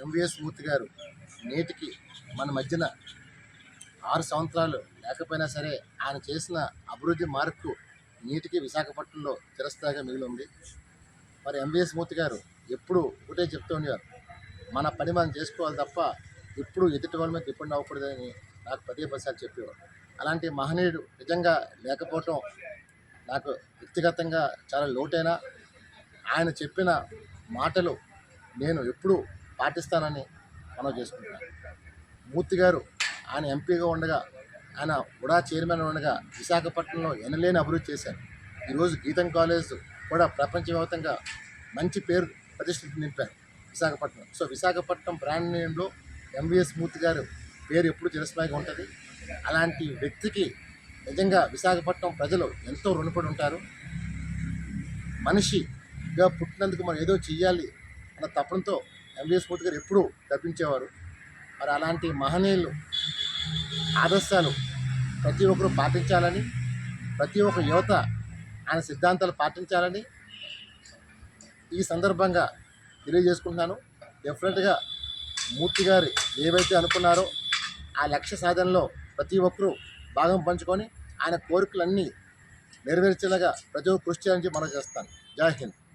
MVS Murthy గారు నేటికి మన మధ్యన 6 సంవత్సరాలు లేకపోయినా సరే ఆయన చేసిన అభివృద్ధి మార్కు నేటికి విశాఖపట్నంలో చిరస్థాయిగా మిగిలి ఉంది. మరి ఎంవిఎస్ మూర్తి గారు ఎప్పుడు ఒకటే చెప్తూ ఉండేవారు, మన పని మనం చేసుకోవాలి తప్ప ఎప్పుడు ఎదుటి వాళ్ళ మీద డిపెండ్ అవ్వకూడదని నాకు పదే పదిసార్లు చెప్పేవారు. అలాంటి మహనీయుడు నిజంగా లేకపోవటం నాకు వ్యక్తిగతంగా చాలా లోటైనా ఆయన చెప్పిన మాటలు నేను ఎప్పుడూ పాటిస్తానని మనం చేసుకుంటాను. మూర్తి గారు ఆయన ఎంపీగా ఉండగా, ఆయన ఉడా చైర్మన్ ఉండగా విశాఖపట్నంలో ఎనలేని అభివృద్ధి చేశారు. ఈరోజు గీతం కాలేజ్ కూడా ప్రపంచవ్యాప్తంగా మంచి పేరు ప్రతిష్ఠితి నింపారు విశాఖపట్నం. సో విశాఖపట్నం బ్రాండ్ నేమ్లో ఎంవిఎస్ మూర్తి గారు పేరు ఎప్పుడు చిరస్థాయిగా ఉంటుంది. అలాంటి వ్యక్తికి నిజంగా విశాఖపట్నం ప్రజలు ఎంతో రుణపడి ఉంటారు. మనిషిగా పుట్టినందుకు మనం ఏదో చెయ్యాలి అన్న తపనతో ఎంవిఎస్ మూర్తి గారు ఎప్పుడూ తప్పించేవారు. మరి అలాంటి మహనీయులు ఆదర్శాలు ప్రతి ఒక్కరూ పాటించాలని, ప్రతి ఒక్క యువత ఆయన సిద్ధాంతాలు పాటించాలని ఈ సందర్భంగా తెలియజేసుకుంటున్నాను. డెఫినెట్గా మూర్తి గారు ఏవైతే అనుకున్నారో ఆ లక్ష్య సాధనలో ప్రతి ఒక్కరూ భాగం పంచుకొని ఆయన కోరికలన్నీ నెరవేర్చేలాగా ప్రతి ఒక్కరు కృషి చేయాలని మనం చేస్తాను. జై హింద్.